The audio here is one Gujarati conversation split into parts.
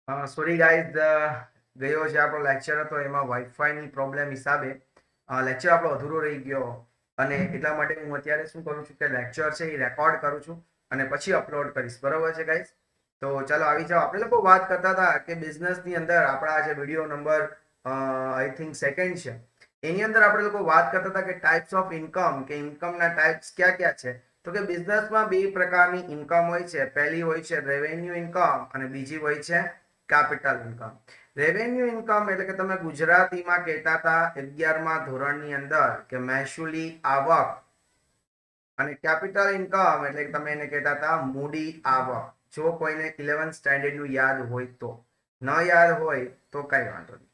સોરી ગાઈઝ, ગયો જે આપણો લેક્ચર હતો એમાં વાઈફાઈની પ્રોબ્લેમ હિસાબે લેક્ચર આપણો અધૂરો રહી ગયો અને એટલા માટે હું અત્યારે શું કરું છું કે લેક્ચર છે એ રેકોર્ડ કરું છું અને પછી અપલોડ કરીશ. બરોબર છે ગાઈઝ? તો ચાલો આવી જાઓ. આપણે લોકો વાત કરતા હતા કે બિઝનેસની અંદર આપણા જે video number I think second છે એની અંદર આપણે લોકો વાત કરતા હતા કે ટાઈપ્સ ઓફ ઇન્કમ, કે ઇન્કમના ટાઈપ્સ ક્યાં ક્યાં છે. તો કે બિઝનેસમાં બે પ્રકારની ઇન્કમ હોય છે. પહેલી હોય છે રેવન્યુ ઇન્કમ અને બીજી હોય છે કેપિટલ ઇન્કમ. રેવન્યુ ઇન્કમ એટલે કે તમે ગુજરાતીમાં કહેતા હતા 11મા ધોરણની અંદર કે મહેસૂલી આવક, અને કેપિટલ ઇન્કમ એટલે કે તમે એને કહેતા હતા મૂડી આવક. જો કોઈને 11th સ્ટેન્ડર્ડ નું યાદ હોય તો, ન યાદ હોય તો કઈ વાંધો નહીં.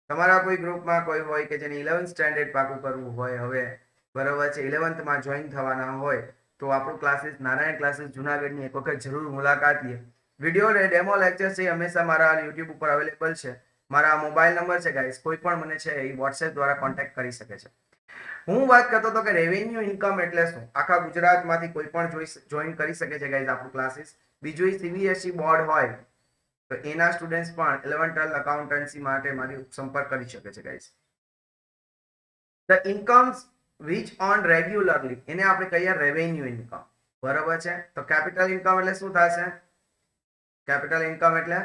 તમારા કોઈ ગ્રુપમાં કોઈ હોય કે જેને 11th સ્ટેન્ડર્ડ પાકું કરવું હોય, હવે બરોબર છે 11th માં જોઈન થવાના હોય, તો આપણું ક્લાસીસ નારાયણ ક્લાસીસ જુનાગઢની એક વખત જરૂર મુલાકાત લે. વિડીયો ડેમો લેક્ચર છે હંમેશા મારા યુટ્યુબ ઉપર અવેલેબલ છે. મારા મોબાઈલ નંબર છે ગાઈસ, કોઈ પણ મને છે એ વોટ્સએપ દ્વારા કોન્ટેક્ટ કરી શકે છે. હું વાત કરતો હતો કે રેવન્યુ ઇન્કમ એટલે શું. આખા ગુજરાતમાંથી કોઈ પણ જોઈન કરી શકે છે ગાઈસ આપણું ક્લાસીસ. બીજું સીબીએસઈ બોર્ડ હોય તો એના સ્ટુડન્ટ્સ પણ 11th 12 અકાઉન્ટન્સી માટે મારી સંપર્ક કરી શકે છે guys. The incomes which earn regularly એને આપણે કહીએ રેવન્યુ ઇન્કમ. બરોબર છે? તો કેપિટલ ઇન્કમ એટલે શું થશે? કેપિટલ ઇન્કમ એટલે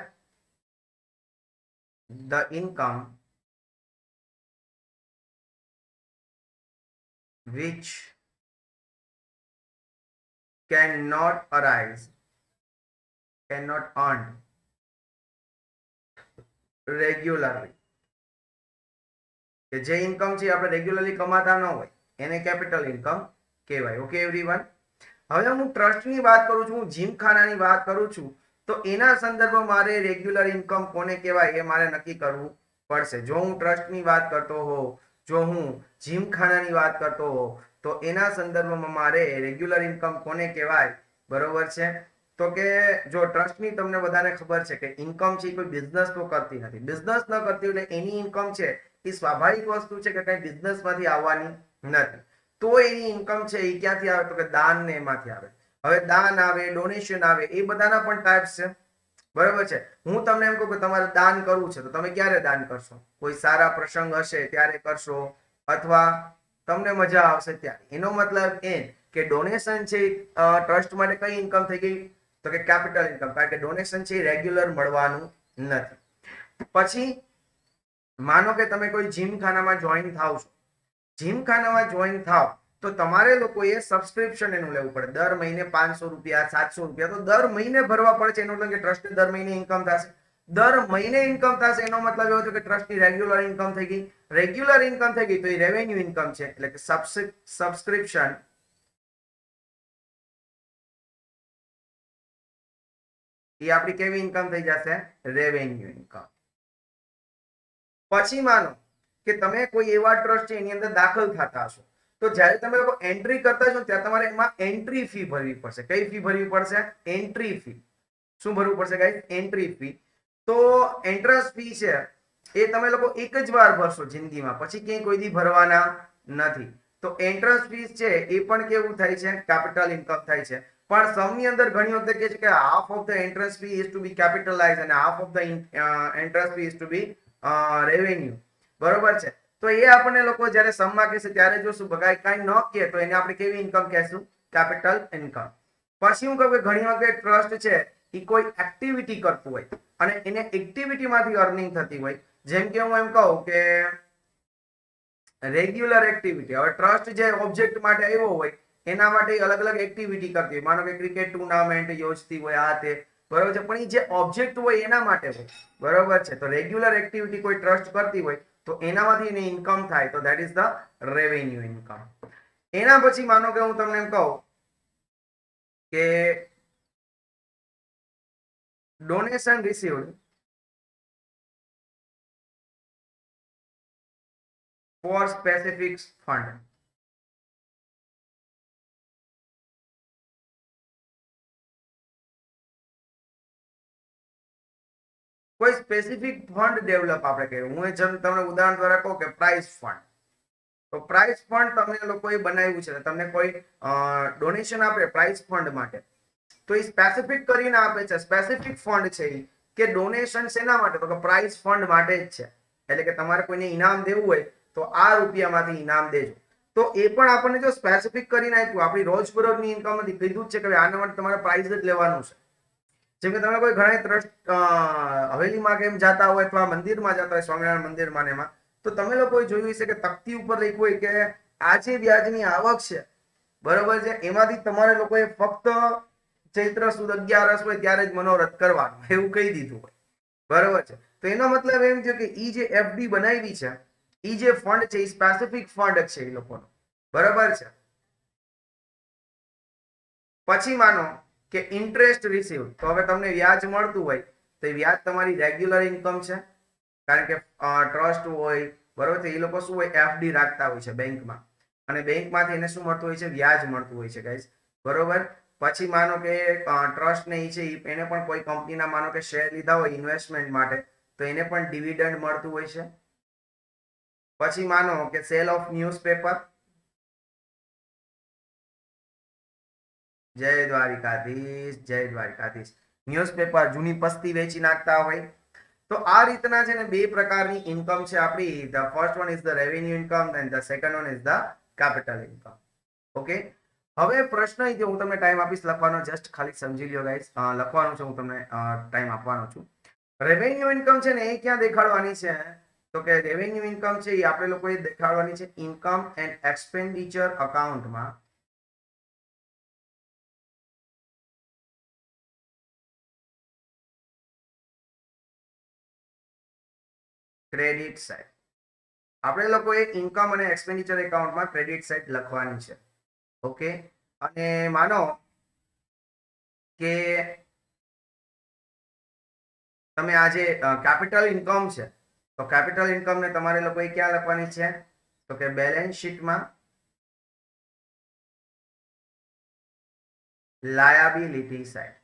the income which cannot arise, cannot earn regularly. કે જે ઇન્કમ છે આપણે રેગ્યુલરલી કમાતા ન હોય એને કેપિટલ ઇન્કમ કહેવાય. Okay everyone? હવે હું ટ્રસ્ટની વાત કરું છું, હું જીમખાનાની વાત કરું છું, તો એના સંદર્ભમાં મારે રેગ્યુલર ઇન્કમ કોને કહેવાય એ મારે નક્કી કરવું પડશે. જો હું ટ્રસ્ટની વાત કરતો હોઉં, જો હું જીમખાનાની વાત કરતો હોઉં, તો એના સંદર્ભમાં મારે રેગ્યુલર ઇન્કમ કોને કહેવાય? બરોબર છે? તો કે જો ટ્રસ્ટની તમને બધાને ખબર છે કે ઇન્કમ છે કોઈ બિઝનેસ તો કરતી નથી. બિઝનેસ ન કરતી એટલે એની ઇન્કમ છે એ સ્વાભાવિક વસ્તુ છે કે કઈ બિઝનેસમાંથી આવવાની નથી. તો એની ઇન્કમ છે એ ક્યાંથી આવે? તો કે દાન ને એમાંથી આવે. હવે દાન આવે, ડોનેશન આવે, એ બધાના પણ ટાઈપ્સ છે. બરોબર છે? હું તમને એમ કહું કે તમારે દાન કરવું છે તો તમે ક્યારે દાન કરશો? કોઈ સારા પ્રસંગ હશે ત્યારે કરશો, અથવા તમને મજા આવશે ત્યારે. એનો મતલબ એ કે ડોનેશન છે ટ્રસ્ટ માટે કઈ ઇન્કમ થઈ ગઈ? તો કે કેપિટલ ઇન્કમ, કારણ કે ડોનેશન છે રેગ્યુલર મળવાનું નથી. પછી માનો કે તમે કોઈ જીમખાનામાં જોઈન થાવ છો. જીમખાનામાં જોઈન થાવ તો તમારે લોકોએ સબસ્ક્રિપ્શન એનું લેવું પડે. દર મહિને 500 રૂપિયા, 700 રૂપિયા તો દર મહિને ભરવા પડે છે. એનો મતલબ કે ટ્રસ્ટને દર મહિને ઇન્કમ થશે. દર મહિને ઇન્કમ થશે એનો મતલબ એવો થયો કે ટ્રસ્ટની રેગ્યુલર ઇન્કમ થઈ ગઈ. રેગ્યુલર ઇન્કમ થઈ ગઈ તો એ રેવન્યુ ઇન્કમ છે. એટલે કે સબસ્ક્રિપ્શન એ આપણી કેવી ઇન્કમ થઈ જશે? Revenue income. પછી માનો કે તમે કોઈ એવા ટ્રસ્ટ છે એની અંદર દાખલ થતા હશો, તો જ્યારે તમે લોકો એન્ટ્રી કરતા છો ત્યારે તમારે એમાં એન્ટ્રી ફી ભરવી પડશે. કઈ ફી ભરવી પડશે? Entry fee. શું ભરવું પડશે ગાઈસ? Entry fee. તો એન્ટ્રન્સ ફી છે એ તમે લોકો એક જ વાર ભરશો જિંદગીમાં, પછી ક્યાંય કોઈ દી ભરવાના નથી. તો એન્ટ્રન્સ ફીસ છે એ પણ કેવું થાય છે? કેપિટલ ઇન્કમ થાય છે. પણ સમની અંદર ઘણી વખત કહે છે કે half of the entrance fee is to be capitalize અને half of the entrance fee is to be revenue. બરોબર છે? તો એ આપણને લોકો જ્યારે સમમાં કહેશે ત્યારે જોશું. બગાય કાંઈ ન કહે તો એને આપણે કેવી ઇન્કમ કહેશું? Capital income. પછી હું કહું કે ઘણી વખત ટ્રસ્ટ છે એ કોઈ એક્ટિવિટી કરતું હોય અને એને એક્ટિવિટીમાંથી અર્નિંગ થતી હોય. જેમ કે હું એમ કહું કે રેગ્યુલર એક્ટિવિટી. હવે ટ્રસ્ટ જે ઓબ્જેક્ટ માટે આવ્યો હોય એના માટે અલગ અલગ એક્ટિવિટી કરતી હોય. માનો કે ક્રિકેટ ટુર્નામેન્ટ યોજતી હોય, આ તે, બરોબર છે? પણ એ જે ઓબ્જેક્ટ હોય એના માટે હોય. બરોબર છે? તો રેગ્યુલર એક્ટિવિટી કોઈ ટ્રસ્ટ કરતી હોય તો એનામાંથી એની ઇન્કમ થાય, તો that is the revenue income. એના પછી માનો કે હું તમને એમ કહું કે donation received for specific fund. કોઈ સ્પેસિફિક ફંડ ડેવલપ આપણે કહીએ. હું તમને ઉદાહરણ દ્વારા કહું કે પ્રાઇઝ ફંડ. તો પ્રાઇઝ ફંડ તમે લોકોએ બનાવ્યું છે, તમને કોઈ ડોનેશન આપે પ્રાઇઝ ફંડ માટે, તો એ સ્પેસિફિક કરીને આપે છે. સ્પેસિફિક ફંડ છે કે ડોનેશન શેના માટે, તો કે પ્રાઇઝ ફંડ માટે જ છે. એટલે કે તમારે કોઈને ઇનામ દેવું હોય તો આ રૂપિયામાંથી ઇનામ દેજો. તો એ પણ આપણને જો સ્પેસિફિક કરીને આપ્યું, આપણી રોજબરોજની ઇન્કમ નથી, કીધું જ છે કે આના માટે તમારે પ્રાઇઝ જ લેવાનું છે. જેમ કે તમે કોઈ ઘણા ટ્રસ્ટ હવેલીમાં કેમ જાતા હોય અથવા મંદિરમાં જતા હોય, સ્વામિનારાયણ મંદિરમાં એમાં, તો તમે લોકોએ જોયું હશે કે તકતી ઉપર લખ્યું હોય કે આ જે વ્યાજની આવક છે, બરોબર છે, એમાંથી તમારે લોકોએ ફક્ત ચૈત્ર સુદ 11 હોય ત્યારે જ મનોરથ કરવાનું, એવું કહી દીધું હોય, બરોબર છે. તો એનો મતલબ એમ છે કે ઈ જે એફડી બનાવી છે, ઈ જે ફંડ છે એ સ્પેસિફિક ફંડ છે એ લોકોનો, બરોબર છે. પછી માનો કે ઇન્ટરેસ્ટ રિસીવ, તો હવે તમને વ્યાજ મળતું હોય તો વ્યાજ તમારી રેગ્યુલર ઇન્કમ છે, કારણ કે ટ્રસ્ટ હોય, બરોબર છે, એ લોકો શું હોય એફડી રાખતા હોય છે બેંકમાં, અને બેંકમાંથી એને શું મળતું હોય છે, વ્યાજ મળતું હોય છે ગાઈસ, બરોબર. પછી માનો કે ટ્રસ્ટ ને છે એને પણ કોઈ કંપનીના માનો કે શેર લીધા હોય ઇન્વેસ્ટમેન્ટ માટે, તો એને પણ ડિવિડન્ડ મળતું હોય છે. પછી માનો કે સેલ ઓફ ન્યૂઝપેપર, જય દ્વારિકાધીશ, જય દ્વારિકાધીશ, ન્યૂઝપેપર જૂની પસ્તી વેચી નાખતા હોય. તો આ રીતના છે ને બે પ્રકારની ઇન્કમ છે આપણી. The first one is the revenue income and the second one is the capital income. Okay, હવે પ્રશ્ન એ હું તમને ટાઈમ આપીશ લખવાનો, જસ્ટ ખાલી સમજી લ્યો ગાઈસ, લખવાનું છે, હું તમને ટાઈમ આપવાનો છું. રેવન્યુ ઇન્કમ છે ને એ ક્યાં દેખાડવાની છે, તો કે રેવન્યુ ઇન્કમ છે એ આપણે લોકોએ દેખાડવાની છે ઇન્કમ એન્ડ એક્સપેન્ડિચર અકાઉન્ટમાં. ક્રેડિટ સાઇડ આપણે લોકોએ ઇન્કમ અને એક્સપેન્ડિચર એકાઉન્ટમાં ક્રેડિટ સાઇડ લખવાની છે. ઓકે, અને માનો કે તમે આ જે કેપિટલ ઇન્કમ છે, તો કેપિટલ ઇન્કમ ને તમારે લોકોએ ક્યાં લખવાની છે, તો કે બેલેન્સ શીટમાં લાયાબિલિટી સાઇડ.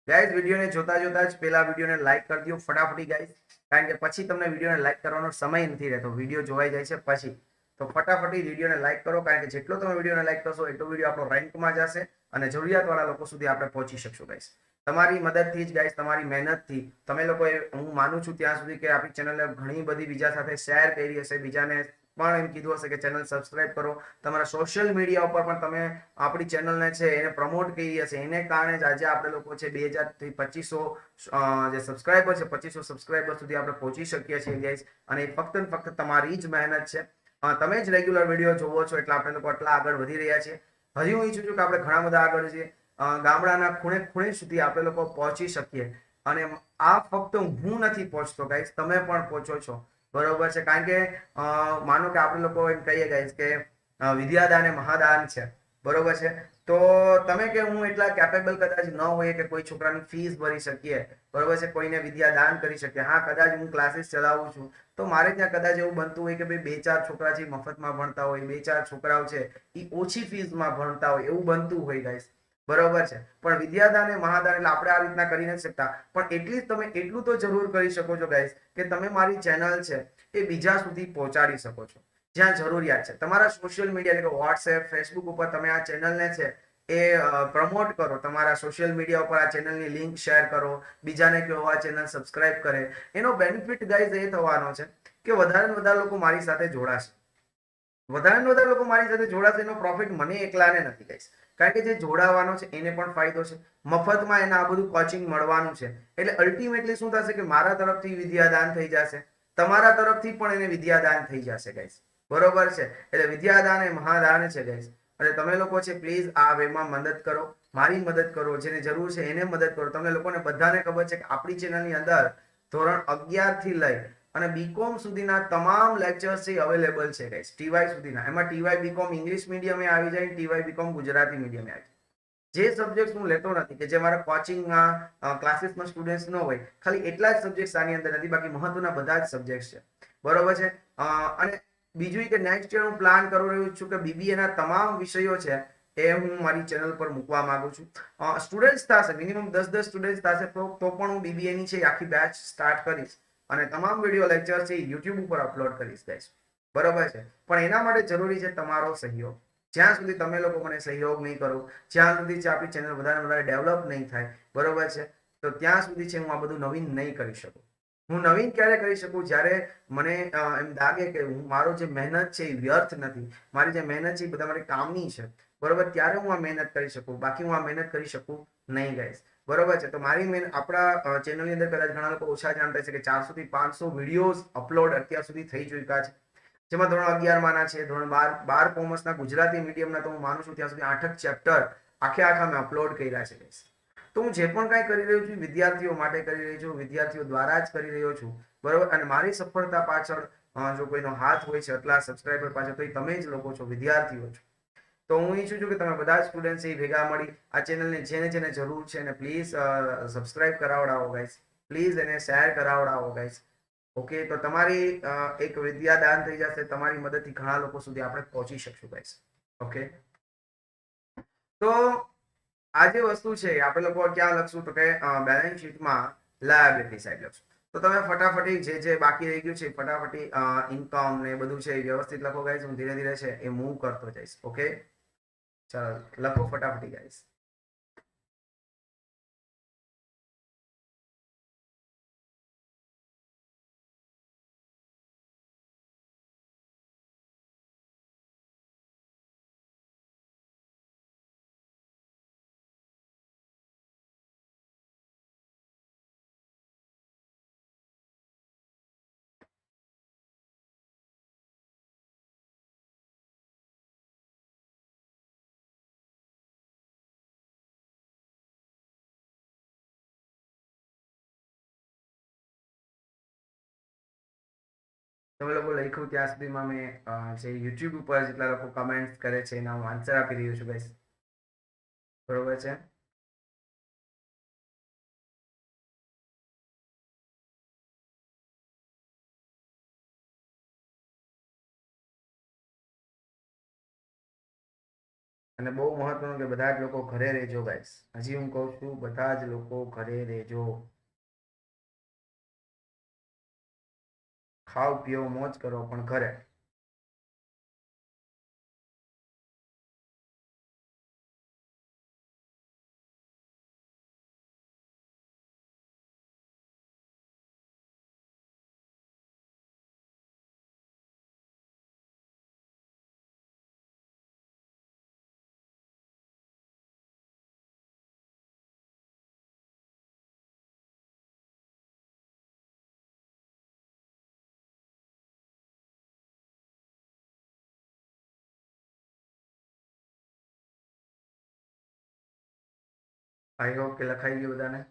ગાઈઝ વિડીયોને જોતા જોતા જ પેલા વિડીયોને લાઈક કરી દો ફટાફટી ગાઈઝ, કારણ કે પછી તમને વિડીયોને લાઈક કરવાનો સમય નથી રહેતો, વિડીયો જોવાઈ જાય છે પછી. તો ફટાફટી વિડીયોને લાઈક કરો, કારણ કે જેટલો તમે વિડીયોને લાઈક કરશો એટલો વિડીયો આપણો રેન્કમાં જશે અને જરૂરિયાતવાળા લોકો સુધી આપણે પહોંચી શકશું ગાઈઝ. તમારી મદદથી જ ગાઈઝ, તમારી મહેનતથી તમે લોકોએ, હું માનું છું ત્યાં સુધી કે આપણી ચેનલને ઘણી બધી બીજા સાથે શેર કરી હશે, બીજાને પણ એમ કીધું હશે કે ચેનલ સબસ્ક્રાઇબ કરો, તમારા સોશિયલ મીડિયા ઉપર પણ તમે આપણી ચેનલને છે એને પ્રમોટ કરી હશે. એને કારણે જ આજે આપણે લોકો છે 2000 થી 2500 જે સબસ્ક્રાઇબર છે, 2500 સબસ્ક્રાઇબર સુધી આપણે પહોંચી શકીએ છીએ ગાઈઝ, અને ફક્ત ને ફક્ત તમારી જ મહેનત છે. તમે જ રેગ્યુલર વિડીયો જોવો છો એટલે આપણે લોકો આટલા આગળ વધી રહ્યા છીએ. હજી હું ઈચ્છું છું કે આપણે ઘણા બધા આગળ છીએ, ગામડાના ખૂણે ખૂણે સુધી આપણે લોકો પહોંચી શકીએ. અને આ ફક્ત હું નથી પહોંચતો ગાઈઝ, તમે પણ પહોંચો છો, બરોબર છે. કારણ કે માનો કે આપણે લોકો એમ કહીએ ગાઈઝ કે વિદ્યાદાન એ મહાદાન છે, બરોબર છે. તો તમે કે હું એટલા કેપેબલ કદાચ ન હોય કે કોઈ છોકરાની ફીસ ભરી શકીએ, બરોબર છે, કોઈને વિદ્યા દાન કરી શકીએ. હા, કદાચ હું ક્લાસીસ ચલાવું છું તો મારે ત્યાં કદાચ એવું બનતું હોય કે ભાઈ 2-4 છોકરા છે મફતમાં ભણતા હોય, 2-4 છોકરાઓ છે એ ઓછી ફીસમાં ભણતા હોય, એવું બનતું હોય ગાઈસ, બરોબર છે. પણ વિદ્યાદાન એ મહાદાન, એટલે આપણે આ રીતના કરી નથી શકતા, પણ એટલીસ્ટ તમે એટલું તો જરૂર કરી શકો છો ગાઈસ કે તમે મારી ચેનલ છે એ બીજા સુધી પહોંચાડી શકો છો જ્યાં જરૂરિયાત છે. તમારા સોશિયલ મીડિયા એટલે કે વોટ્સએપ, ફેસબુક ઉપર તમે આ ચેનલને છે એ પ્રમોટ કરો, તમારા સોશિયલ મીડિયા ઉપર આ ચેનલની લિંક શેર કરો, બીજાને કહો આ ચેનલ સબસ્ક્રાઇબ કરે. એનો બેનિફિટ ગાઈઝ એ થવાનો છે કે વધારે ને વધારે લોકો મારી સાથે જોડાશે, વધારે ને વધારે લોકો મારી સાથે જોડાશે. એનો પ્રોફિટ મને એકલાને નથી ગાઈઝ, કારણ કે જે જોડાવાનો છે એને પણ ફાયદો છે, મફતમાં એને આ બધું કોચિંગ મળવાનું છે. એટલે અલ્ટિમેટલી શું થશે કે મારા તરફથી વિદ્યાદાન થઈ જશે, તમારા તરફથી પણ એને વિદ્યાદાન થઈ જશે ગાઈઝ, બરોબર છે. એટલે વિદ્યાદાન એ મહાદાન છે ગાઈઝ. એટલે તમે લોકો છે પ્લીઝ આ વેમાં મદદ કરો, મારી મદદ કરો, જેને જરૂર છે એને મદદ કરો. તમને લોકોને બધાને ખબર છે કે આપણી ચેનલની અંદર ધોરણ 11 થી લઈ અને બીકોમ સુધીના તમામ લેક્ચર્સ છે અવેલેબલ છે ગાઈસ, ટીવાય સુધીના. એમાં ટીવાય બીકોમ ઇંગ્લિશ મીડિયમે આવી જાય, ટીવાય બીકોમ ગુજરાતી મીડિયમે આવી જાય. જે સબ્જેક્ટ હું લેતો નથી, કે જે મારા કોચિંગમાં ક્લાસીસમાં સ્ટુડન્ટ્સ ન હોય, ખાલી એટલા જ સબ્જેક્ટ આની અંદર નથી, બાકી મહત્વના બધા જ સબ્જેક્ટ છે, બરોબર છે. અને બીજું કે નેક્સ્ટ યર હું પ્લાન કરી રહ્યો છું કે બીબીએ ના તમામ વિષયો છે એ હું મારી ચેનલ પર મૂકવા માંગુ છું. સ્ટુડન્ટ્સ થશે મિનિમમ 10 સ્ટુડન્ટ્સ થશે તો પણ હું બીબીએ ની છે આખી બેચ સ્ટાર્ટ કરીશ અને તમામ વિડીયો લેક્ચર છે યુટ્યુબ ઉપર અપલોડ કરીશ ગાઈસ, બરોબર છે. પણ એના માટે જરૂરી છે તમારો સહયોગ. જ્યાં સુધી તમે લોકો મને સહયોગ નહીં કરો, જ્યાં સુધી આપણી ચેનલ વધારે વધારે ડેવલપ નહીં થાય, બરોબર છે, તો ત્યાં સુધી છે હું આ બધું નવીન નહીં કરી શકું. હું નવીન ક્યારે કરી શકું? જ્યારે મને એમ લાગે કે હું મારો જે મહેનત છે એ વ્યર્થ નથી, મારી જે મહેનત છે એ બધા મારી કામની છે, બરોબર, ત્યારે હું આ મહેનત કરી શકું. બાકી હું આ મહેનત કરી શકું નહીં ગાઈસ, બરોબર છે. તો મારી આપણા ચેનલની અંદર કદાચ ઘણા લોકો ઓછા જાણતા છે કે 400 થી 500 વિડીયોઝ અપલોડ અત્યાર સુધી થઈ ચૂક્યા છે, જેમાં ધોરણ 11 માના છે, ધોરણ 12 કોમર્સના ગુજરાતી મીડિયમના તો હું માનું છું ત્યાં સુધી 8 ચેપ્ટર આખા મેં અપલોડ કર્યા છે ગાઈસ. તો હું જે પણ કાંઈ કરી રહ્યો છું વિદ્યાર્થીઓ માટે કરી રહ્યો છું, વિદ્યાર્થીઓ દ્વારા જ કરી રહ્યો છું, બરોબર. અને મારી સફળતા પાછળ જો કોઈનો હાથ હોય છે આટલા સબસ્ક્રાઇબર પાછળ, તો એ તમે જ લોકો છો, વિદ્યાર્થીઓ છો. તો હું ઈચ્છું છું કે તમે બધા સ્ટુડન્ટ એ ભેગા મળી આ ચેનલને જેને જેને જરૂર છે એને પ્લીઝ સબસ્ક્રાઇબ કરાવડાવો ગાઈસ, પ્લીઝ એને શેર કરાવડાવો ગાઈસ. ઓકે, તો તમારી એક વિદ્યાદાન થઈ જશે, તમારી મદદથી ઘણા લોકો સુધી આપણે પહોંચી શકશું ગાઈસ. ઓકે, તો આ જે વસ્તુ છે આપણે લોકો ક્યાં લખશું તો કે બેલેન્સ શીટમાં લાયબિલિટી સાઈડ લખશું. તો તમે ફટાફટી જે બાકી રહી ગયું છે ફટાફટી ઇન્કમ ને બધું છે એ વ્યવસ્થિત લખો ગાઈસ. હું ધીરે ધીરે છે એ મૂવ કરતો જઈશ. ઓકે, ચાલો લખો ફટાફટી ગાઈસ. તમે લોકો લખ્યું ત્યાં સુધીમાં મેં જે યુટ્યુબ ઉપર જેટલા લોકો કમેન્ટ કરે છે એના હું આન્સર આપી રહ્યો છું ગાઈસ, બરોબર છે. અને બહુ મહત્વનું કે બધા જ લોકો ઘરે રહેજો ગાઈસ. હજી હું કહું છું બધા જ લોકો ઘરે રહેજો, ખાઓ પીઓ મોજ કરો પણ ઘરે. આઈ હોપ કે લખાઈ ગયું બધાને.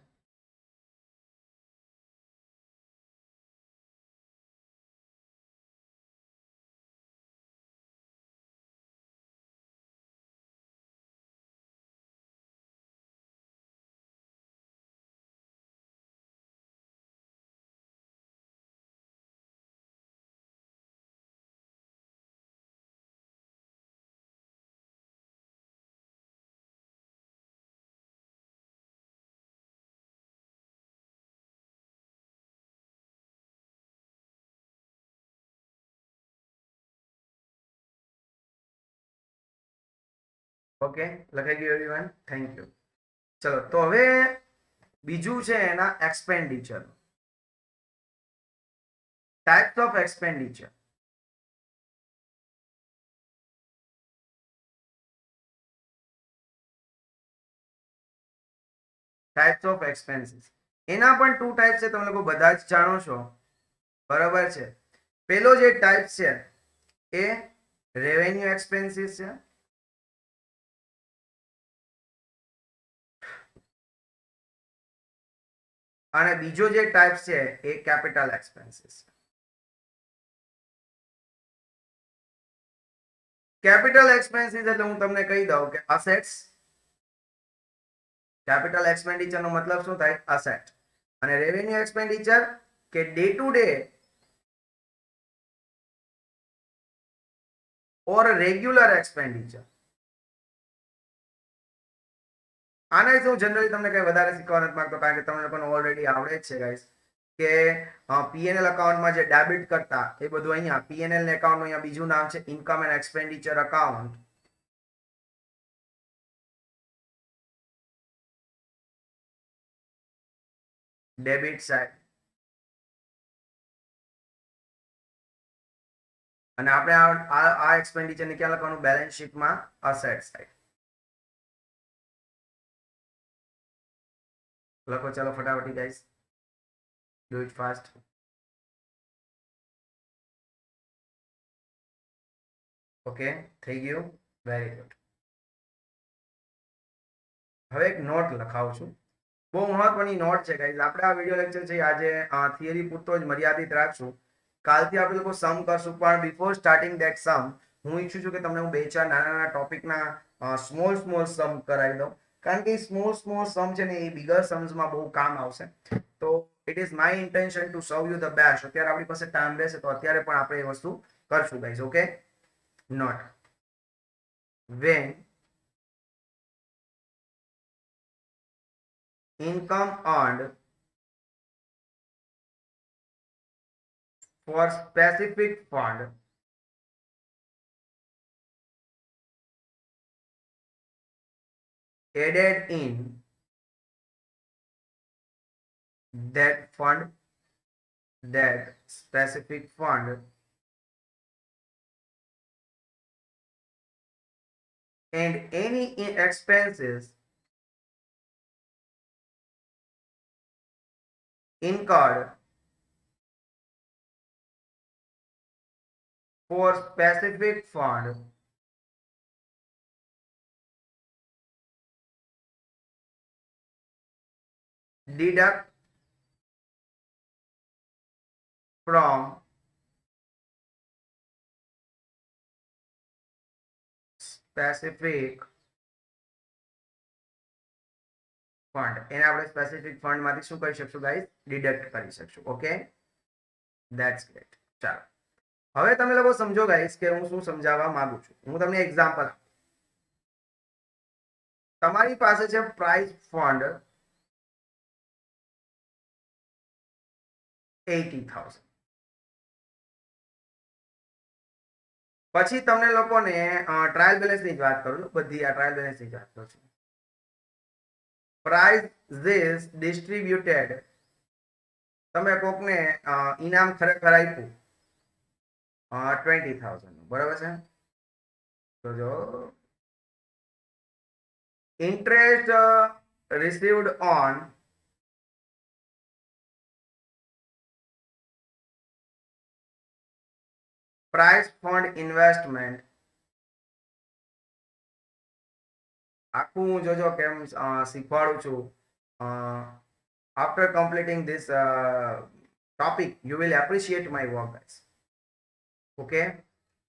ઓકે, લખાઈ ગયું એવરીવન, થેન્ક યુ. ચલો તો હવે બીજું છે એના expenditure, types of expenditure. Types of expenses એના પણ 2 ટાઈપ છે, તમે લોકો બધા જ જાણો છો, બરાબર છે. પેલો જે ટાઈપ છે એ રેવન્યુ એક્સપેન્સીસ છે, અને બીજો જે ટાઈપ છે એ કેપિટલ એક્સપેન્સીસ. કેપિટલ એક્સપેન્સીસ એટલે હું તમને કહી દઉં કે અસેટ્સ. કેપિટલ એક્સપેન્ડિચર નો મતલબ શું થાય? અસેટ. અને રેવન્યુ એક્સપેન્ડિચર કે day to day or regular expenditure. આના વિશે હું જનરલી તમને કઈ વધારે શીખવા નથી માંગતો, કારણ કે તમને લોકોને ઓલરેડી આવડે જ છે ગાઈસ કે પીએનએલ અકાઉન્ટમાં જે ડેબિટ કરતા એ બધું અહીંયા પીએનએલ એકાઉન્ટ નું અહીંયા બીજું નામ છે income and expenditure account. Debit side અને આપણે આ એક્સપેન્ડિચર ને ક્યાં લખવાનું? બેલેન્સ શીટમાં અસેટ સાઈડ લખો. ચાલો ફટાફટી guys, do it fast. Okay, થઈ ગયું. Very good. હવે એક નોટ લખાવું છું. બહુ મહત્વની નોટ છે ગાઈઝ. આપણે આ વિડિયો લેક્ચર છે આજે થિયરી પૂરતો જ મર્યાદિત રાખશું. કાલથી આપણે લોકો સમ કરશું, પણ બિફોર સ્ટાર્ટિંગ ધેટ સમ હું ઈચ્છું છું કે તમને હું બે ચાર નાના નાના ટોપિકના સ્મોલ સમ કરાવી દઉં, કારણ કે સ્મોલ સમ છે ને એ બિગર સમસમાં બહુ કામ આવશે. તો it is my intention two સર્વ યુ ધ બેસ્ટ. અત્યારે આપણી પાસે ટાઈમ રહેશે તો અત્યારે પણ આપણે એ વસ્તુ કરશું guys. Okay, note when income earned for specific fund added in that specific fund and any expenses incurred for specific fund deduct from specific fund. એને આપણે સ્પેસિફિક ફંડ માંથી શું કરી શકશું ગાઈસ? ડિડક્ટ કરી શકશું. Okay, that's great. ચાલો હવે તમે લોકો સમજો ગાઈસ કે હું શું સમજાવવા માંગુ છું. હું તમને એક્ઝામ્પલ આપું. તમારી પાસે છે પ્રાઇસ ફંડ 80,000. પછી તમને લોકોને ટ્રાયલ બેલેન્સ ની જ વાત કરું છું. બધી આ ટ્રાયલ બેલેન્સ ની જ વાત કરું છું. પ્રાઇસ ધીસ ડિસ્ટ્રીબ્યુટેડ, તમે કોકને ઇનામ ખરેખર આપ્યું 20,000 નું, બરાબર છે? તો જો interest received on price fund investment, આખું હું જોજો કેમ શીખવાડું છું. After completing this topic you will appreciate my work guys. Okay,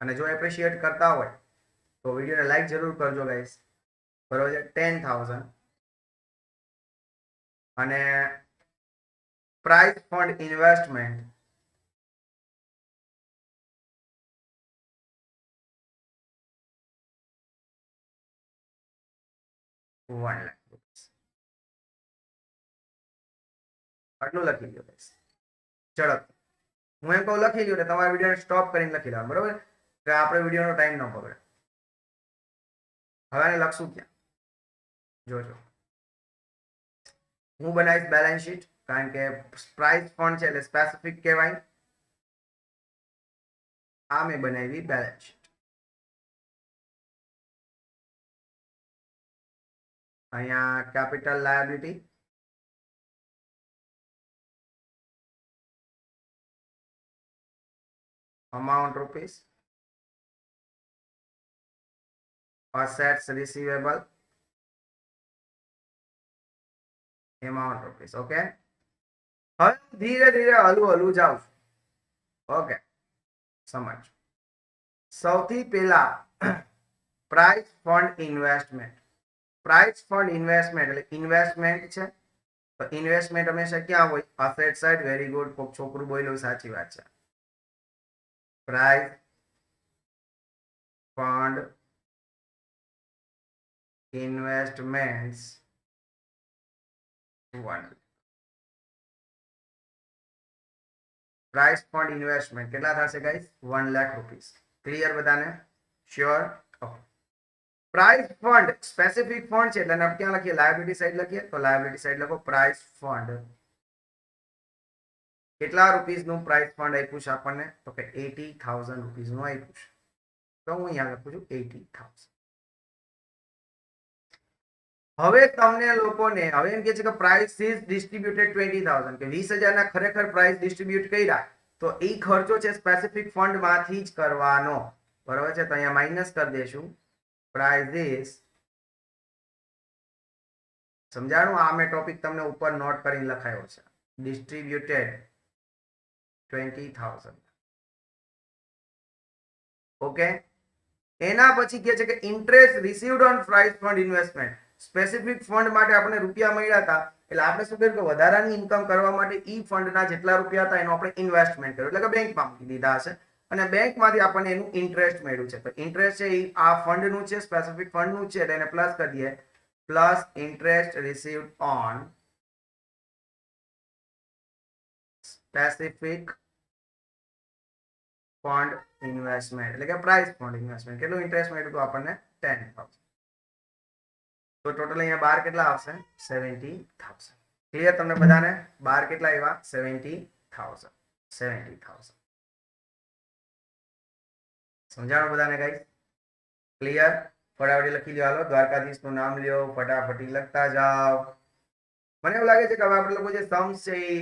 અને જો એપ્રિશિએટ કરતા હોય તો વિડીયોને લાઈક જરૂર કરજો ગાઈસ. બરોબર છે? 10,000 અને પ્રાઇસ ફંડ ઇન્વેસ્ટમેન્ટ 1 લાખ રૂપિયા. આટલું લખી લો ગાઈસ ઝડપ. હું એમ કહું લખી લ્યો ને તમારા વિડીયોને સ્ટોપ કરીને લખી લેવાનું, બરોબર? કે આપણે વિડીયોનો ટાઈમ ન બગડે. હવે આને લખશું ક્યાં? જોજો, હું બનાવીશ બેલેન્સ શીટ, કારણ કે પ્રાઇસ ફંડ છે એટલે સ્પેસિફિક કહેવાય. આ મેં બનાવી બેલેન્સ શીટ. અહીંયા capital liability, amount rupees, assets receivable, amount rupees. Okay, હવે ધીરે ધીરે હલવું જાઉં છું. ઓકે, સમજ. સૌથી પહેલા price fund investment. Price fund investment એટલે ઇન્વેસ્ટમેન્ટ છે. તો ઇન્વેસ્ટમેન્ટ હંમેશા ક્યાં હોય? Asset side. વેરી ગુડ, કોક છોકરું બોલ્યું, સાચી વાત છે. Price fund investments 1. Price fund investment કેટલા થશે ગાઈસ? 1 લાખ રૂપીસ. ક્લિયર બધાને? Sure? Okay. Price fund specific fund છે એટલે ક્યાં લખીએ? લાયબિલિટી સાઈડ લખીએ. તો લાયબિલિટી સાઈડ લખો પ્રાઇસ ફંડ કેટલા રૂપીસનું પ્રાઇસ ફંડ આપ્યું છે આપણને? તો કે 80,000 રૂપીસનું આપ્યું છે. તો હું અહીંયા લખું છું 80,000. હવે તમને લોકોને હવે એમ કે છે કે પ્રાઇસ ઇઝ ડિસ્ટ્રીબ્યુટેડ 20,000 કે 20,000 ના ખરેખર પ્રાઇસ ડિસ્ટ્રીબ્યુટ કર્યા તો એ ખર્ચો છે સ્પેસિફિક ફંડ માંથી જ કરવાનો, બરાબર છે? તો અહીંયા માઇનસ કરી દેશું પ્રાઇસ ઇઝ, સમજાણું? આ મેં ટોપિક તમને ઉપર નોટ કરીને લખાયો છે, ડિસ્ટ્રીબ્યુટેડ 20,000. ઓકે, એના પછી કે છે કે interest received on price fund investment, specific fund માટે આપણે રૂપિયા મળ્યા હતા એટલે આપણે શું કર્યું કે વધારાની ઇન્કમ કરવા માટે ઈ ફંડના જેટલા રૂપિયા હતા એનો આપણે ઇન્વેસ્ટમેન્ટ કર્યું, એટલે કે બેંકમાં મૂકી દીધા હશે અને બેંકમાંથી આપણને એનું ઇન્ટરેસ્ટ મળ્યું છે. તો ઇન્ટરેસ્ટ છે એ આ ફંડનું છે, સ્પેસિફિક ફંડનું છે, એટલે એને પ્લસ કરી દઈએ, plus interest received on specific fund investment, એટલે કે પ્રાઇસ ફંડ ઇન્વેસ્ટમેન્ટ. કેટલું ઇન્ટરેસ્ટ મળ્યું હતું આપણને? 10,000. તો ટોટલ અહીંયા 12 કેટલા આવશે? 70,000. ક્લિયર તમને બધાને? 12 કેટલા આવ્યા? 70,000. 70,000. સમજાણું બધાને ગાઈસ? ક્લિયર? ફટાફટી લખી લો. હાલો, દ્વારકાધીશનું નામ લ્યો, ફટાફટી લખતા જાઓ. મને એવું લાગે છે કે હવે આપણે લોકો જે સમ્સ છે એ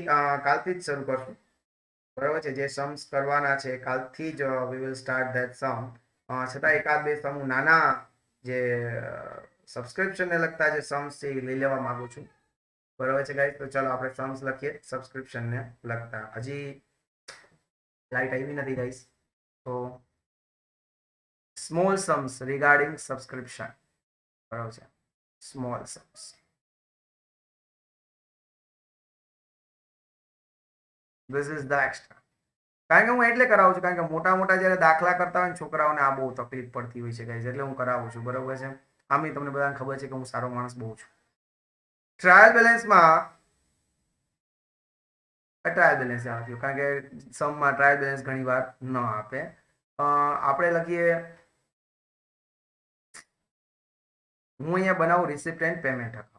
કાલથી જ શરૂ કરશું, બરાબર છે? જે સમ્સ કરવાના છે કાલથી જ વી વિલ સ્ટાર્ટ ધેટ સમ. છતાં એકાદ બે સમ નાના જે સબસ્ક્રિપ્શન ને લગતા જે સમ્સ છે એ લઈ લેવા માંગુ છું, બરાબર છે ગાઈસ? તો ચાલો આપણે સમ્સ લખીએ સબસ્ક્રિપ્શન ને લગતા. હજી લાઈટ આવી નથી ગાઈસ, તો સ્મોલ સમ્સ રિગાર્ડિંગ સબસ્ક્રિપ્શન, બરાબર છે? Small Sam's. This is the extra. કારણ કે હું એટલે કરાવું છું કારણ કે મોટા મોટા જ્યારે દાખલા કરતા હોય ને છોકરાઓને આ બહુ તકલીફ પડતી હોય છે ગાઈસ, એટલે હું કરાવું છું, બરાબર છે? આમે તમને બધાને ખબર છે કે હું સારો માણસ બહુ છું. ટ્રાયલ બેલેન્સમાં ટ્રાયલ બેલેન્સ આપ્યું કારણ કે સમમાં ટ્રાયલ બેલેન્સ ઘણી વાર ન આપે. આપણે લખીએ, હું અહીંયા બનાવું રિસિપ્ટ એન્ડ પેમેન્ટ અકાઉન્ટ.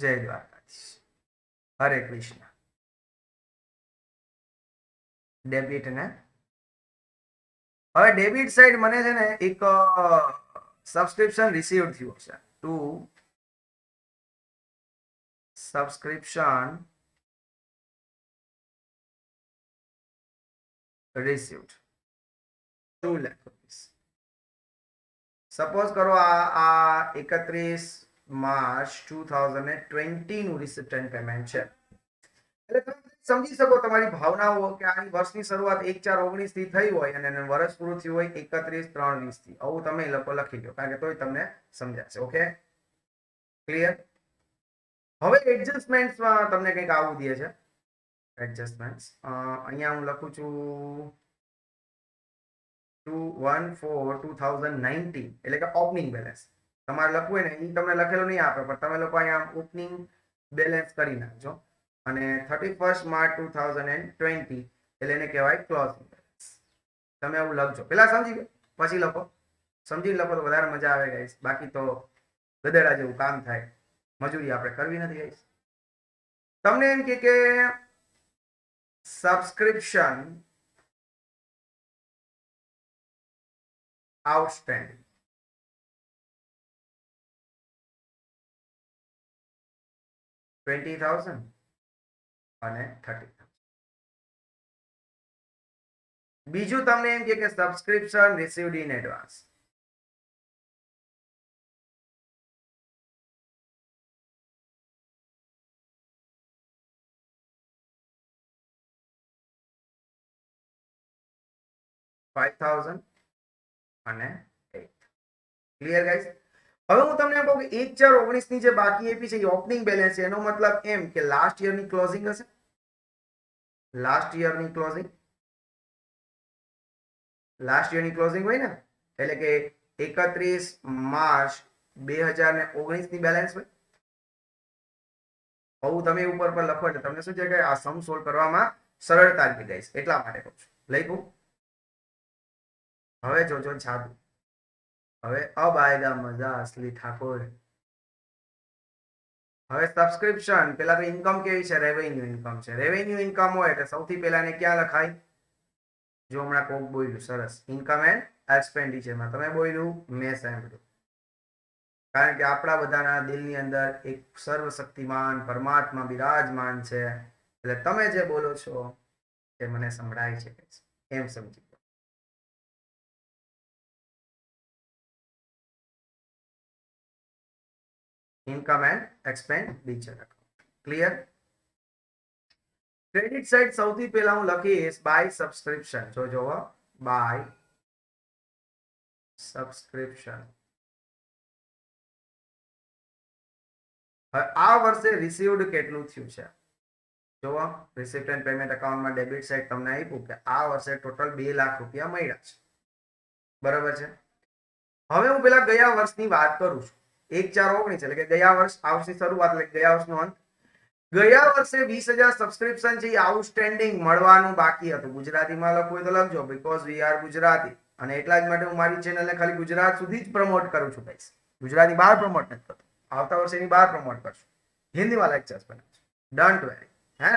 જય દ્વારકાધીશ, હરે કૃષ્ણ. ડેબિટ ને હવે ડેબિટ સાઈડ મને છે ને એક સબસ્ક્રિપ્શન રિસીવ થયું છે to subscription received 2 lakh rupees. Suppose કરો આ 31 માર્ચ 2020 નું રિસિપ્ટ એન્ડ પેમેન્ટ છે. એટલે તમે સમજી શકો તમારી ભાવનાઓ કે આ વર્ષની શરૂઆત 1/4/19 થી થઈ હોય અને વર્ષ પૂરું થયું હોય 31/3/20 થી. આવું તમે લોકો લખી લો કારણ કે તોય તમને સમજાશે. Okay, clear? હવે એડજસ્ટમેન્ટ્સમાં તમને કંઈક આવું દે છે. એડજસ્ટમેન્ટ્સ અહીંયા હું લખું છું 2/1/4/2019 એટલે કે ઓપનિંગ બેલેન્સ. તમારે લખવું હોય ને એ તમને લખેલું નહીં આપે, પણ તમે લોકો અહીંયા ઓપનિંગ બેલેન્સ કરી નાખજો અને 31 માર્ચ 2020 એટલે એને કહેવાય ક્લોઝિંગ બેલેન્સ. તમે આવું લખજો, પેલા સમજી પછી લખો. સમજી લખો તો વધારે મજા આવે ગાઈસ, બાકી તો ગધેડા જેવું કામ થાય, મજૂરી આપણે કરવી નથી ગાઈસ. તમને એમ કે સબસ્ક્રિપ્શન આઉટસ્ટેન્ડિંગ $20,000 અને 30,000. બીજું તમને એમ કે સબસ્ક્રિપ્શન રિસીવ્ડ ઇન એડવાન્સ. $5,000 અને 8. Clear guys? હવે હું તમને એમ કહું કે 1/4/19 ની જે બાકી આપી છે એ ઓપનિંગ બેલેન્સ છે. એનો મતલબ એમ કે લાસ્ટ યરની ક્લોઝિંગ હશે. લાસ્ટ યરની ક્લોઝિંગ હોય ને, એટલે કે 31 માર્ચ 2019 ની બેલેન્સ હોય. આવું તમે ઉપર પર લખો એટલે તમને શું છે કે આ સમ સોલ્વ કરવામાં સરળતા રહી ગાઈસ, એટલા માટે કહું છું. લખ્યું? હવે જોજો જાદુ. હવે અબ આયેગા મજા અસલી ઠાકોર. હવે સબસ્ક્રિપ્શન, પેલા તો ઇન્કમ કેવી છે? રેવન્યુ ઇન્કમ છે. રેવન્યુ ઇન્કમ હોય એટલે સૌથી પહેલા ને ક્યાં લખાય? જો હમણાં કોક બોલ્યું સરસ, ઇન્કમ એન્ડ એક્સપેન્ડિચરમાં. તમે બોલ્યું, મેં સાંભળ્યું. કારણ કે આપણા બધાના દિલની અંદર એક સર્વશક્તિમાન પરમાત્મા બિરાજમાન છે, એટલે તમે જે બોલો છો એ મને સંભળાય છે એમ સમજી લો. Income and expenditure clear. Credit side સૌથી પહેલા હું લખીશ બાય સબસ્ક્રિપ્શન. જોવો, બાય સબસ્ક્રિપ્શન. આ વર્ષે રિસીવ્ડ કેટલું થયું છે? જોવો, રિસીપ્ટ એન્ડ પેમેન્ટ એકાઉન્ટમાં ડેબિટ સાઇડ તમને આપ્યું કે આ વર્ષે ટોટલ 2 લાખ રૂપિયા મળ્યા છે. બરાબર છે. હવે હું પેલા ગયા વર્ષની વાત કરું છું. 1/4/19 એટલે કે ગયા વર્ષ, આ વર્ષની શરૂઆત એટલે ગયા વર્ષનો અંત. ગયા વર્ષે 20,000 સબસ્ક્રિપ્શન છે એ આઉટસ્ટેન્ડિંગ મળવાનું બાકી હતું. ગુજરાતીમાં લખવું હોય તો લખજો, બીકોઝ વી આર ગુજરાતી. અને એટલા જ માટે હું મારી ચેનલને ખાલી ગુજરાત સુધી જ પ્રમોટ કરું છું ગાઈસ. ગુજરાતી બહાર પ્રમોટ નથી કરતો. આવતા વર્ષે એની બહાર પ્રમોટ કરશું. હિન્દીમાં લેક્ચર્સ બનાવશું. Don't very. હે,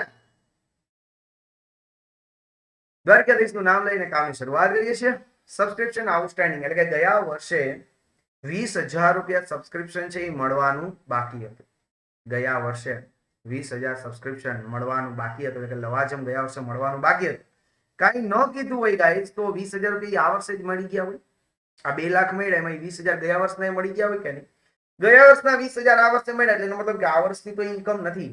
દ્વારકાધીશનું નામ લઈને કામની શરૂઆત કરીએ છીએ. સબસ્ક્રિપ્શન આઉટસ્ટેન્ડિંગ એટલે કે ગયા વર્ષે 20,000 રૂપિયા સબસ્ક્રિપ્શન છે એ મળવાનું બાકી હતું. ગયા વર્ષે 20,000 સબસ્ક્રિપ્શન મળવાનું બાકી હતું, એટલે કે લવાજમ ગયા વર્ષે મળવાનું બાકી હતું. કાંઈ ન કીધું હોય ગાઈસ તો 20,000 રૂપિયા આ વર્ષે જ મળી ગયા હોય. આ 2 લાખ મળ્યા એમાં 20,000 ગયા વર્ષના મળી ગયા હોય કે નહીં? ગયા વર્ષના 20,000 આ વર્ષે મળ્યા, એટલે એનો મતલબ કે આ વર્ષની તો ઇન્કમ નથી.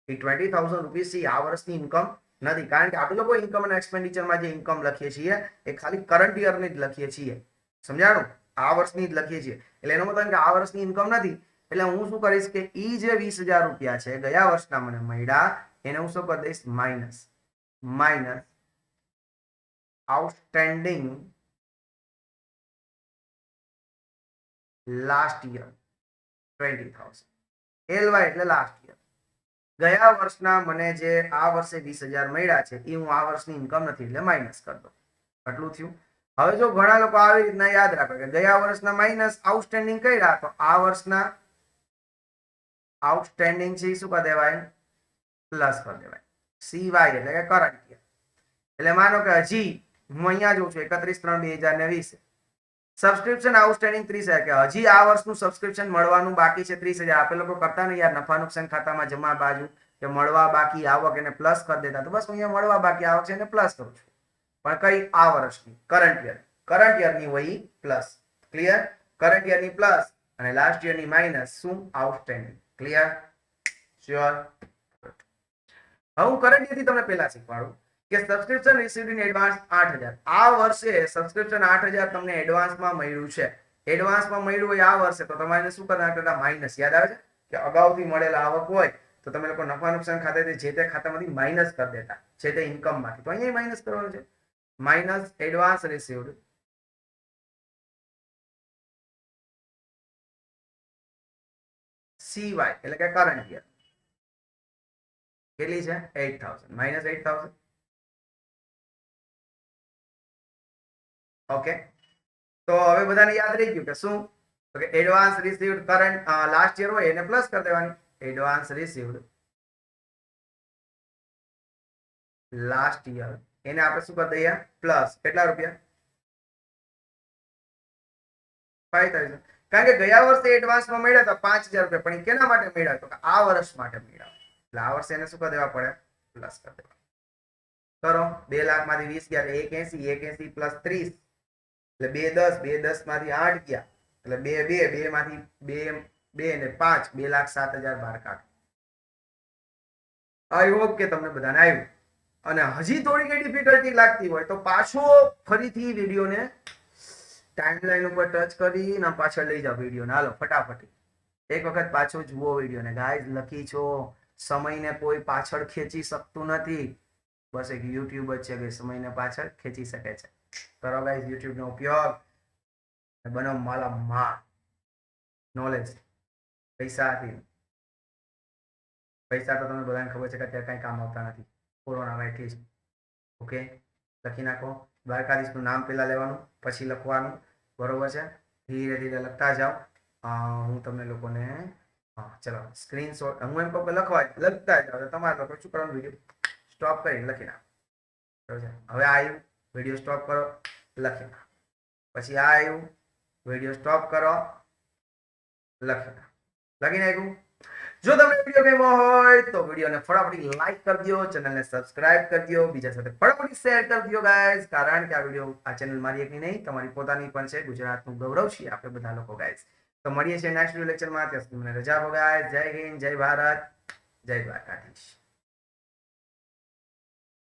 એ 20,000 રૂપીસ છે આ વર્ષની ઇન્કમ નથી. કારણ કે આપણે લોકો ઇન્કમ અને એક્સપેન્ડિચરમાં જે ઇન્કમ લખીએ છીએ એ ખાલી કરંટ યરની જ લખીએ છીએ. સમજાણું? આ વર્ષની જ લખીએ છીએ. એટલે એનો મતલબ કે આ વર્ષની ઇન્કમ નથી. એટલે હું શું કરીશ કે ઈ જે 20,000 રૂપિયા છે ગયા વર્ષના મને મળ્યા, એને હું શું કરી દઈશ? Minus outstanding last year 20,000. LY એટલે લાસ્ટ યર. ગયા વર્ષના મને જે આ વર્ષે 20,000 મળ્યા છે એ હું આ વર્ષની ઇન્કમ નથી, એટલે માઇનસ કરી દો. આટલું થયું. હવે જો ઘણા લોકો આવી રીતના યાદ રાખે કે ગયા વર્ષના માઇનસ આઉટસ્ટેન્ડિંગ કર્યા, તો આ વર્ષના આઉટસ્ટેન્ડિંગ છે શું કરી દેવાય? પ્લસ કરી દેવાય. CY એટલે કે કરંટ યર. એટલે માનો કે હજી હું અહીંયા જોઉં છું 31/3/2020 સબસ્ક્રિપ્શન આઉટસ્ટેન્ડિંગ 30,000, કે હજી આ વર્ષનું સબસ્ક્રિપ્શન મળવાનું બાકી છે 30,000. આપે લોકો કરતા ને યાર નફા નુકસાન ખાતામાં જમા બાજુ કે મળવા બાકી આવક એને પ્લસ કરી દેતા. તો બસ હું અહીંયા મળવા બાકી આવક છે એને પ્લસ કરું છું. પણ કઈ? આ વર્ષની કરંટ યરની હોય પ્લસ. ક્લિયર? કરંટ યરની પ્લસ અને લાસ્ટ યરની માઇનસ. શું? આઉટસ્ટેન્ડિંગ. ક્લિયર? શ્યોર? હવે હું કરંટ યરથી તમને પહેલા શીખવાડું કે સબસ્ક્રિપ્શન રિસીવ્ડ ઇન એડવાન્સ 8,000. આ વર્ષે સબસ્ક્રિપ્શન 8,000 તમને એડવાન્સમાં મળ્યું છે. એડવાન્સમાં મળ્યું હોય આ વર્ષે, તો તમારે શું કરવાના? માઇનસ. યાદ આવે છે કે અગાઉથી મળેલા આવક હોય તો તમે લોકો નફા નુકસાન ખાતાથી જે તે ખાતામાંથી માઇનસ કરી દેતા, જે તે ઇન્કમમાંથી. તો અહીંયા માઇનસ કરવાનું છે. માઇનસ એડવાન્સ રિસીવ્ડ CY એટલે કે કરંટ યર. કેટલી છે? 8,000. માઇનસ 8,000. ઓકે, તો હવે બધાને યાદ રહી ગયું કે શું? તો કે advance received current last year હોય એને પ્લસ કરી દેવાની. એડવાન્સ રિસીવ્ડ લાસ્ટ યર એને આપણે શું કરી દઈએ? પ્લસ. કેટલા રૂપિયા? 5,000. કારણ કે ગયા વર્ષે એડવાન્સમાં મળ્યા હતા 5,000 રૂપિયા, પણ એ કેના માટે મળ્યા? તો આ વર્ષ માટે મળ્યા. એટલે આ વર્ષે એને શું કરી દેવા પડે? પ્લસ કરી દેવા. કરો. 2 લાખમાંથી 20 ગયા એટલે 180 પ્લસ 30 એટલે 210. 210 માંથી 8 ગયા એટલે 2 માંથી 2 ને 5 2,07,000 બહાર કાઢો. આઈ હોપ કે તમને બધાને આવ્યું. અને હજી થોડી કઈ ડિફિકલ્ટી લાગતી હોય તો પાછો ફરીથી વિડીયોને ટાઈમલાઈન ઉપર ટચ કરીને પાછળ લઈ જાઓ વિડીયોને. હાલો ફટાફટ એક વખત પાછો જુઓ વિડીયોને. ગાઈઝ લખી છો, સમયને કોઈ પાછળ ખેંચી શકતું નથી. બસ એક યુટ્યુબ જ છે કે સમયને પાછળ ખેંચી શકે છે. કરો ગાઈઝ યુટ્યુબનો ઉપયોગ, બનો માલામાલ નોલેજ. પૈસાથી પૈસા તો તમને બધાને ખબર છે કે અત્યારે કઈ કામ આવતા નથી કોરોનામાં એટલીસ્ટ. ઓકે, લખી નાખો. દ્વારકાધીશનું નામ પહેલા લેવાનું, પછી લખવાનું. બરોબર છે? ધીરે ધીરે લખતા જાઓ. હું તમને લોકોને ચલો સ્ક્રીનશોટ, હું એમ કહું કે લખતા જાઓ. તમારે લોકો શું કરવાનું, વિડીયો સ્ટોપ કરીને લખી નાખો. બરાબર છે. હવે આ આવ્યું, વિડીયો સ્ટોપ કરો, લખી નાખો. પછી આ આવ્યું, વિડીયો સ્ટોપ કરો, લખી નાખો. લખી નાખ્યું. જો તમને વિડીયો ગમ્યો હોય તો વિડીયોને ફટાફટ લાઈક કરી દો, ચેનલને સબસ્ક્રાઇબ કરી દો, બીજા સાથે ફટાફટ શેર કરી દો ગાઈઝ, કારણ કે આ વિડીયો, આ ચેનલ મારી એકની નહીં તમારી પોતાની પણ છે. ગુજરાતનું ગૌરવ છીએ આપણે બધા લોકો ગાઈઝ. તો મળીએ છીએ નેક્સ્ટ વિડીયો લેક્ચરમાં. ત્યાં સુધી મને રજા આપો ગાઈઝ. જય હિન્દ, જય ભારત, જય દ્વારકાધીશ.